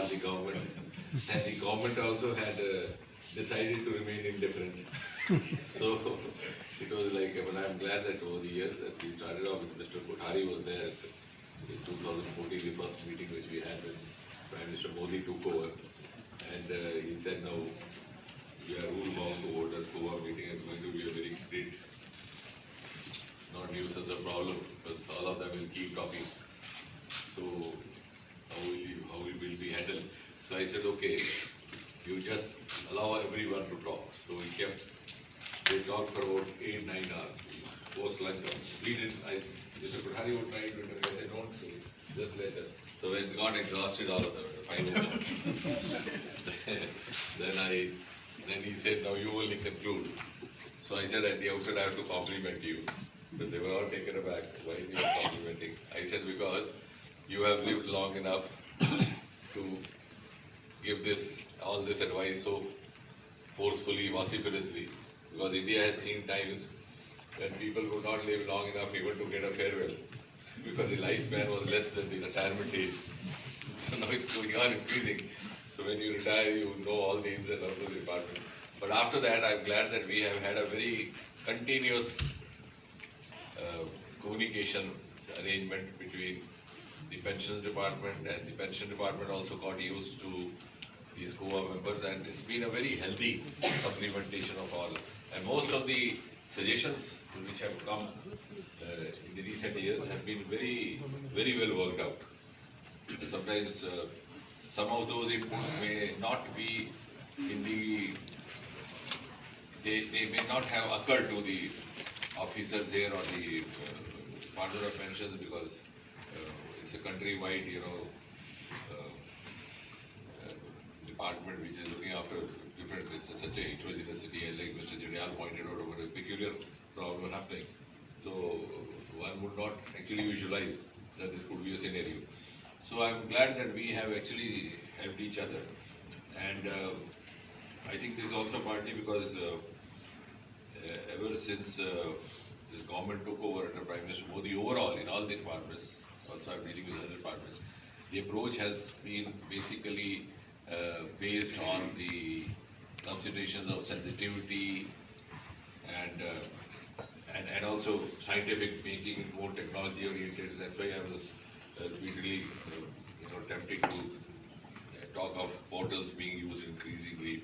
the government, and the government also had decided to remain indifferent. So it was like, but I'm glad that over the years that we started off with Mr. Kothari was there in 2014, the first meeting which we had when Prime Minister Modi took over, and he said, now we are rule bound to hold a SCOA meeting. It's going to be a very great, not nuisance or problem, because all of them will keep talking. So how it will be handled? So I said, okay, you just allow everyone to talk. So we kept, they talked for about 8-9 hours. Post lunch, completed. Mr. Kothari would try to interview. I said, don't, just let us. So when got exhausted, all of them, finally. Then he said, now you only conclude. So I said, at the outset, I have to compliment you. But they were all taken aback. Why you are complimenting? I said, because you have lived long enough to give all this advice so forcefully, vociferously. Because India has seen times when people could not live long enough even to get a farewell. Because the lifespan was less than the retirement age. So now it's going on increasing. So when you retire, you know all the ins and outs of the department. But after that, I'm glad that we have had a very continuous communication arrangement between the pensions department, and the pension department also got used to these SCOA members, and it's been a very healthy supplementation of all. And most of the suggestions which have come in the recent years have been very, very well worked out. Sometimes some of those inputs may not be in the, they may not have occurred to the officers here or the Department of Pensions, because it's a country-wide, department which is looking after different, it's such a heterogeneous city, and like Mr. Jindal pointed out, about a peculiar problem happening. So one would not actually visualize that this could be a scenario. So I'm glad that we have actually helped each other, and I think this is also partly because ever since this government took over under Prime Minister Modi, overall in all the departments, also I'm dealing with other departments, the approach has been basically based on the considerations of sensitivity and also scientific, making it more technology oriented. That's why I was repeatedly tempted to talk of portals being used increasingly,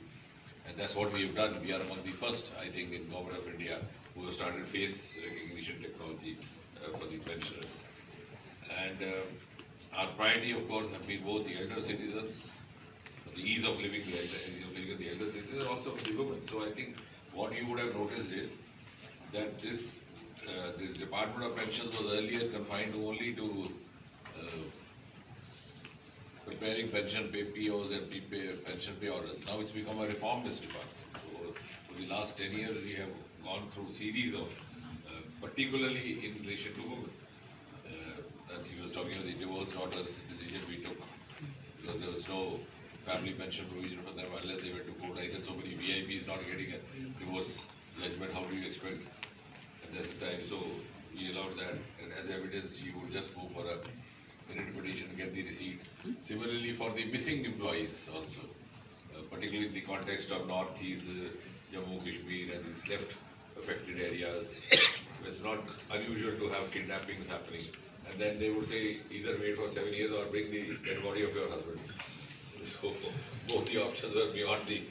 and that's what we have done. We are among the first, I think, in Government of India who have started face recognition technology for the pensioners. And our priority, of course, have been both the elder citizens, the ease of living of the elder citizens, and also the women. So I think what you would have noticed is that this the Department of Pensions was earlier confined only to preparing pension pay POs and pension pay orders. Now it's become a reformist department. So for the last 10 years, we have gone through series of, particularly in relation to women. That he was talking about the divorced daughters decision we took, because there was no family pension provision for them unless they went to court. I said, so many VIPs not getting a divorce judgment, how do you expect at this time? So we allowed that, and as evidence, you would just go for a written petition to get the receipt. Similarly, for the missing employees also, particularly in the context of Northeast, Jammu, Kashmir, and these left affected areas, it's not unusual to have kidnappings happening. And then they would say, either wait for 7 years or bring the dead body of your husband. So both the options were beyond the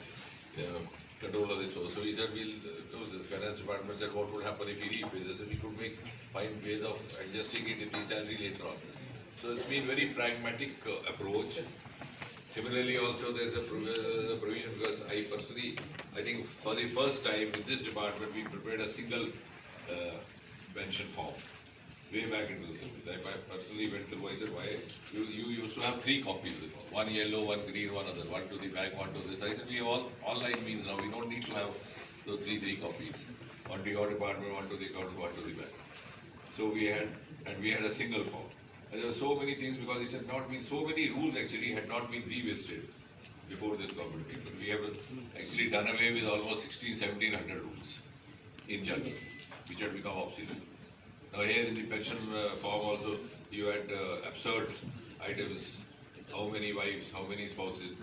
control of this person. So we said, the finance department said, what would happen if he repays? We could find ways of adjusting it in the salary later on. So it's been very pragmatic approach. Similarly, also there's a provision, because I personally, I think for the first time in this department, we prepared a single pension form. Way back into the system. I personally went through, I said, why? You used to have 3 copies before. One yellow, one green, one other. One to the back, one to this. I said, we have all online means now. We don't need to have those three copies. One to your department, one to the account, one to the back. So we had a single form. And there were so many things, because it had not been, so many rules actually had not been revisited before this government came. We have actually done away with almost 1700 rules in general, which had become obsolete. Now here in the pension form also, you had absurd items how many wives, how many spouses.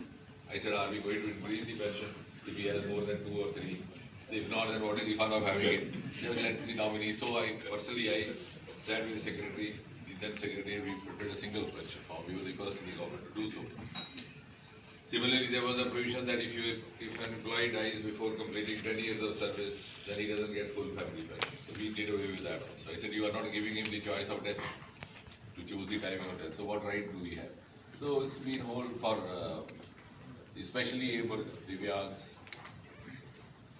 I said, are we going to increase the pension if he has more than 2 or 3? If not, then what is the fun of having it? Just let the nominee. So I sat with the secretary, the then secretary, we prepared a single pension form. We were the first in the government to do so. Similarly, there was a provision that if an employee dies before completing 10 years of service, then he doesn't get full family pension. So we did away with that also. I said, you are not giving him the choice of death to choose the timing of death. So what right do we have? So it's been whole for especially able Divyangs.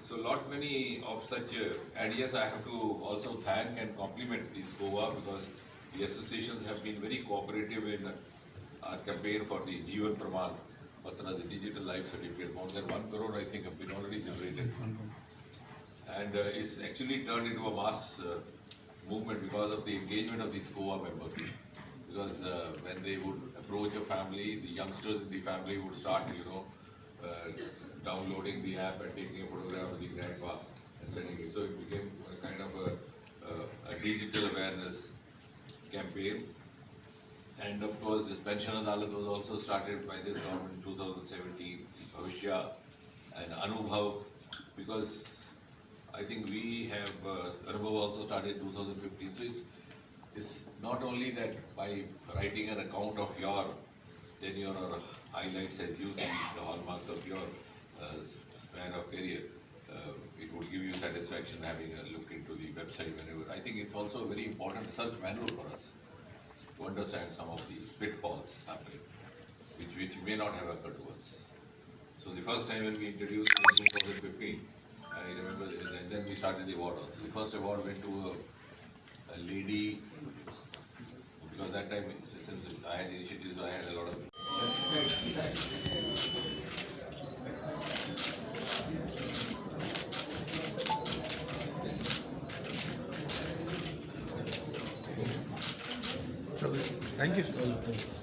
So lot many of such, and yes, I have to also thank and compliment the SCOA because the associations have been very cooperative in our campaign for the Jeevan Praman Patra, the digital life certificate. More than 1 crore, I think, have been already generated. And it's actually turned into a mass movement because of the engagement of the SCOA members. Because when they would approach a family, the youngsters in the family would start, downloading the app and taking a photograph of the grandpa and sending it. So it became a kind of a digital awareness campaign. And of course, this Pension Adalat was also started by this government in 2017, Bhavishya and Anubhav, because I think we have, Anubhav also started in 2015. So it's not only that by writing an account of your tenure or highlights as you see the hallmarks of your span of career, it would give you satisfaction having a look into the website whenever. I think it's also a very important search manual for us to understand some of the pitfalls happening, which may not have occurred to us. So the first time when we introduced in 2015, I remember, and then we started the award also. The first award went to a lady, because that time, since I had initiatives, I had a lot of. Thank you, sir.